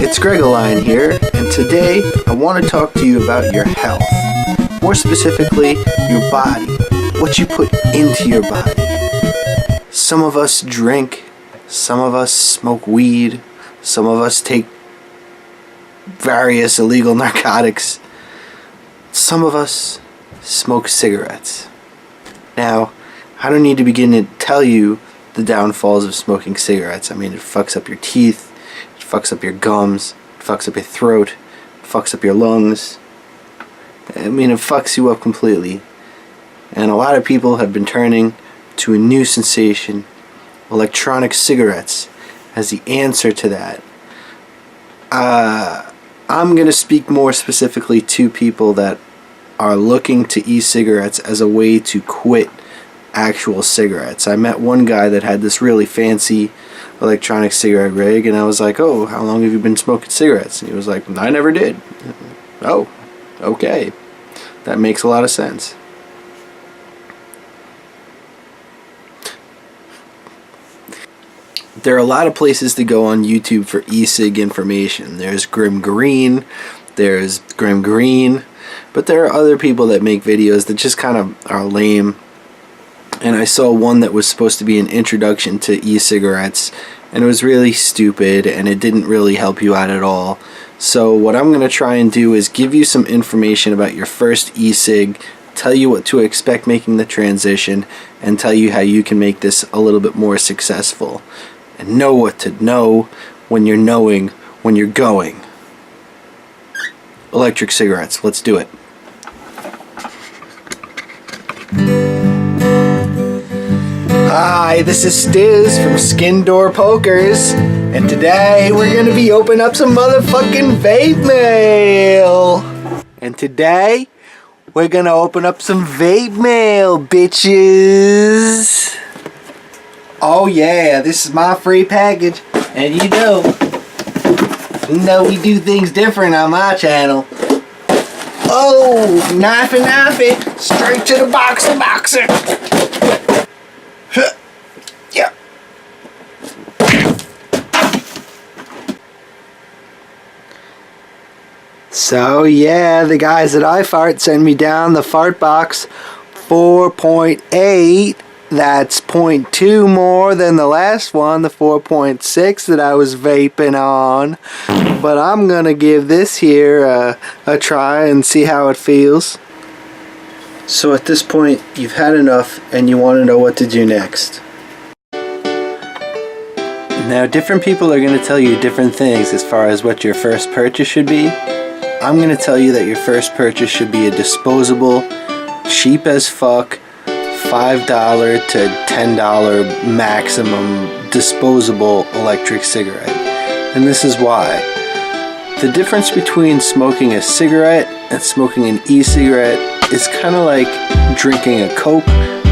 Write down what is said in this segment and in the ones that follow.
it's Gregoline here, and today I want to talk to you about your health. More specifically, your body. What you put into your body. Some of us drink, some of us smoke weed, some of us take various illegal narcotics. Some of us smoke cigarettes. Now, I don't need to begin to tell you the downfalls of smoking cigarettes. I mean, it fucks up your teeth, it fucks up your gums, it fucks up your throat, it fucks up your lungs. I mean, it fucks you up completely. And a lot of people have been turning to a new sensation, electronic cigarettes, as the answer to that. I'm going to speak more specifically to people that are looking to e-cigarettes as a way to quit actual cigarettes. I met one guy that had this really fancy electronic cigarette rig, and I was like, oh, how long have you been smoking cigarettes? And he was like, I never did. Oh, okay. That makes a lot of sense. There are a lot of places to go on YouTube for e-cig information. There's Grim Green, there's Grim Green, but there are other people that make videos that just kind of are lame. And I saw one that was supposed to be an introduction to e-cigarettes, and it was really stupid, and it didn't really help you out at all. So what I'm going to try and do is give you some information about your first e-cig, tell you what to expect making the transition, and tell you how you can make this a little bit more successful. And know what to know when you're knowing when you're going. Electric cigarettes, let's do it. Hi, this is Stiz from Skin Door Pokers, and today we're gonna be opening up some motherfucking vape mail. And today we're gonna open up some vape mail, bitches. Oh yeah, this is my free package, and you know we do things different on my channel. Oh, knife it, straight to the boxer. Yeah. So yeah, the guys at I.F.I sent me down the fart box 4.8. That's 0.2 more than the last one, the 4.6 that I was vaping on. But I'm gonna give this here a try and see how it feels. So at this point, you've had enough and you want to know what to do next. Now, different people are going to tell you different things as far as what your first purchase should be. I'm going to tell you that your first purchase should be a disposable, cheap as fuck, $5 to $10 maximum disposable electric cigarette. And this is why. The difference between smoking a cigarette and smoking an e-cigarette is kind of like drinking a Coke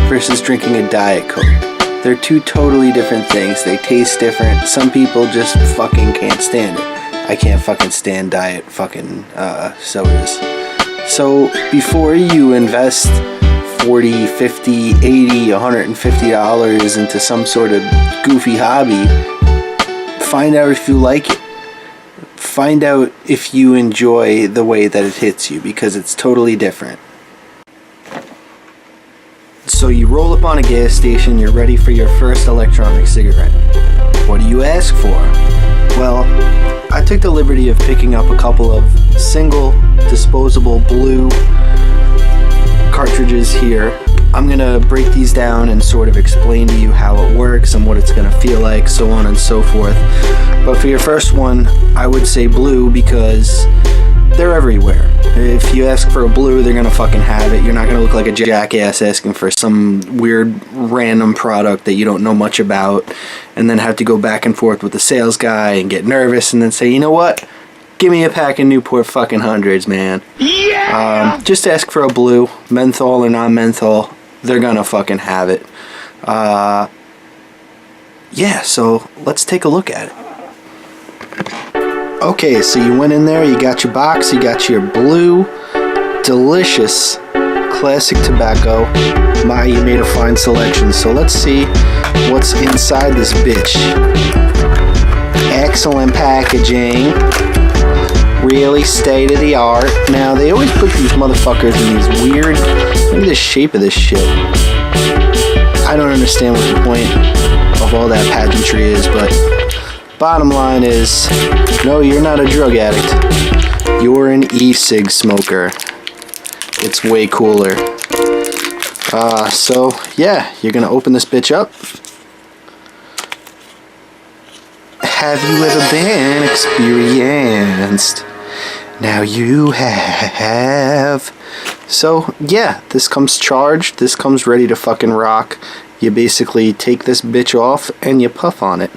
versus drinking a Diet Coke. They're two totally different things. They taste different. Some people just fucking can't stand it. I can't fucking stand diet fucking sodas. So before you invest $40, $50, $80, $150 into some sort of goofy hobby, find out if you like it. Find out if you enjoy the way that it hits you, because it's totally different. So you roll up on a gas station, you're ready for your first electronic cigarette. What do you ask for? Well, I took the liberty of picking up a couple of single disposable blue cartridges here. I'm gonna break these down and sort of explain to you how it works and what it's gonna feel like, so on and so forth. But for your first one, I would say blue, because they're everywhere. If you ask for a blue, they're gonna fucking have it. You're not gonna look like a jackass asking for some weird random product that you don't know much about, and then have to go back and forth with the sales guy and get nervous and then say, you know what? Give me a pack of Newport fucking hundreds, man. Yeah! Just ask for a blue, menthol or non-menthol. They're gonna fucking have it. Yeah, so let's take a look at it. Okay, so you went in there, you got your box, you got your blue, delicious, classic tobacco. My, you made a fine selection. So let's see what's inside this bitch. excellent packaging. Really state of the art. Now, they always put these motherfuckers in these weird... Look at the shape of this shit. I don't understand what the point of all that pageantry is, but bottom line is, no, you're not a drug addict. You're an e-cig smoker. It's way cooler. So, yeah, you're gonna open this bitch up. Have you ever been experienced? Now you have. So, yeah, this comes charged. This comes ready to fucking rock. You basically take this bitch off and you puff on it.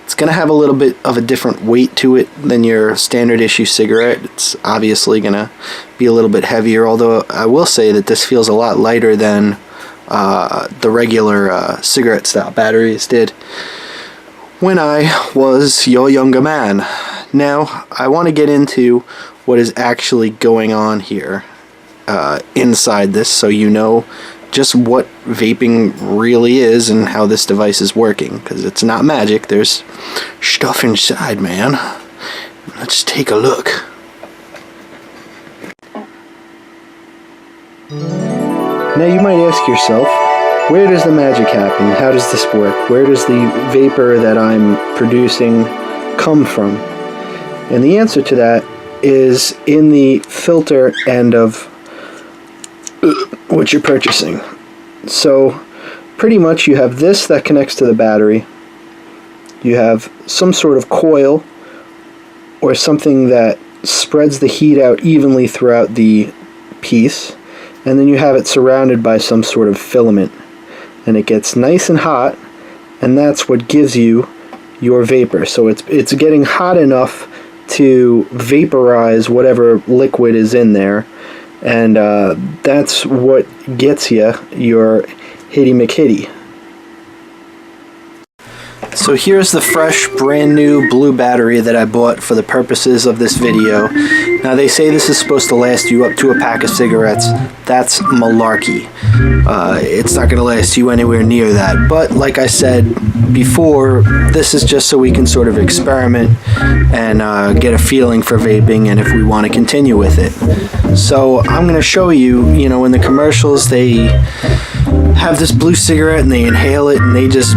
It's gonna have a little bit of a different weight to it than your standard issue cigarette. It's obviously gonna be a little bit heavier, although I will say that this feels a lot lighter than the regular cigarette style batteries did when I was your younger man. Now, I want to get into what is actually going on here inside this, so you know just what vaping really is and how this device is working, because it's not magic. There's stuff inside, man. Let's take a look. Now you might ask yourself, where does the magic happen? How does this work? Where does the vapor that I'm producing come from? And the answer to that is in the filter end of what you're purchasing. So pretty much you have this that connects to the battery. You have some sort of coil or something that spreads the heat out evenly throughout the piece. And then you have it surrounded by some sort of filament. And it gets nice and hot, and that's what gives you your vapor. So it's getting hot enough to vaporize whatever liquid is in there, and that's what gets you your Hitty McHitty. So here's the fresh, brand new blue battery that I bought for the purposes of this video. Now they say this is supposed to last you up to a pack of cigarettes. That's malarkey. It's not going to last you anywhere near that. But like I said before, this is just so we can sort of experiment and get a feeling for vaping and if we want to continue with it. So I'm going to show you, you know, in the commercials they have this blue cigarette and they inhale it and they just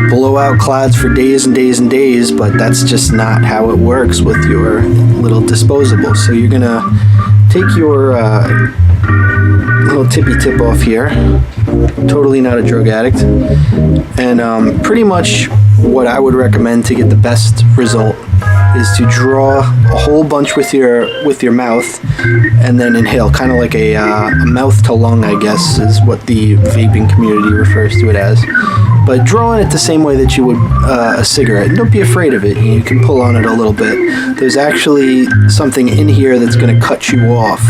blow out clouds for days and days and days, but that's just not how it works with your little disposable. So you're gonna take your little tippy tip off here, totally not a drug addict, and pretty much what I would recommend to get the best result is to draw a whole bunch with your mouth and then inhale, kind of like a mouth to lung, I guess is what the vaping community refers to it as. But drawing it the same way that you would a cigarette. Don't be afraid of it. You can pull on it a little bit. There's actually something in here that's going to cut you off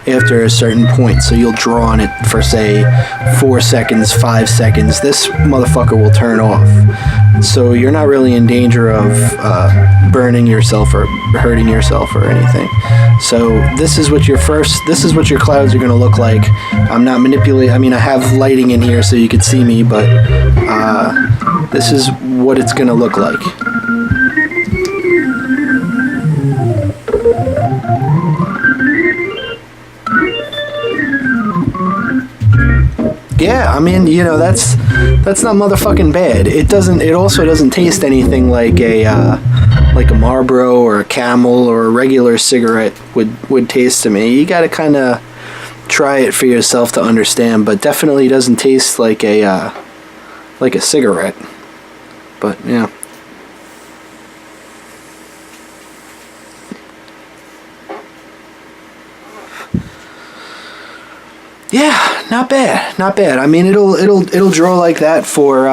after a certain point. So you'll draw on it for, say, 4 seconds, 5 seconds. This motherfucker will turn off. So you're not really in danger of burning yourself or hurting yourself or anything. So this is what your clouds are going to look like. I'm not manipulating. I mean, I have lighting in here so you can see me, but this is what it's going to look like. Yeah, I mean, you know, that's not motherfucking bad. It also doesn't taste anything like a Marlboro or a Camel or a regular cigarette would taste to me. You got to kind of try it for yourself to understand, but definitely doesn't taste like a cigarette. But yeah. Yeah, not bad, not bad. I mean, it'll draw like that for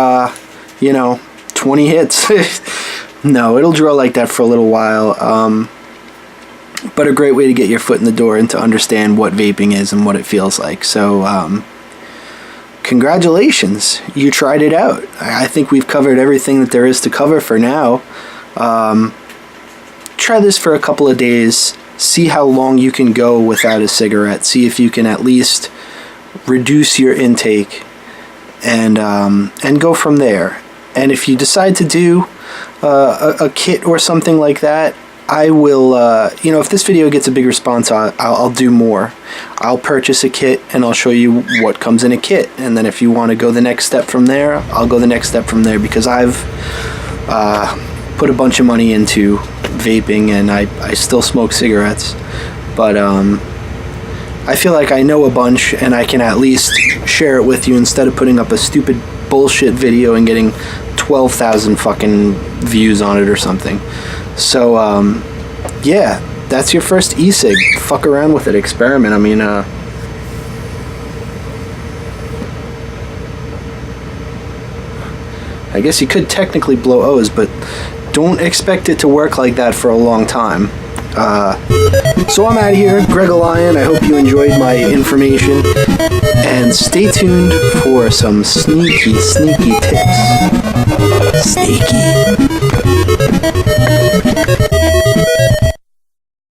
20 hits. No, it'll draw like that for a little while. But a great way to get your foot in the door and to understand what vaping is and what it feels like. So, congratulations, you tried it out. I think we've covered everything that there is to cover for now. Try this for a couple of days. See how long you can go without a cigarette. See if you can at least reduce your intake and go from there. And if you decide to do a kit or something like that, I will, you know, if this video gets a big response, I'll do more. I'll purchase a kit and I'll show you what comes in a kit. And then if you want to go the next step from there, I'll go the next step from there, because I've put a bunch of money into vaping and I still smoke cigarettes. But I feel like I know a bunch and I can at least share it with you instead of putting up a stupid bullshit video and getting 12,000 fucking views on it or something. So, yeah, that's your first e-cig. Fuck around with it, experiment. I mean, I guess you could technically blow O's, but don't expect it to work like that for a long time. So I'm out of here, Greg Lion. I hope you enjoyed my information, and stay tuned for some sneaky tips. Sneaky.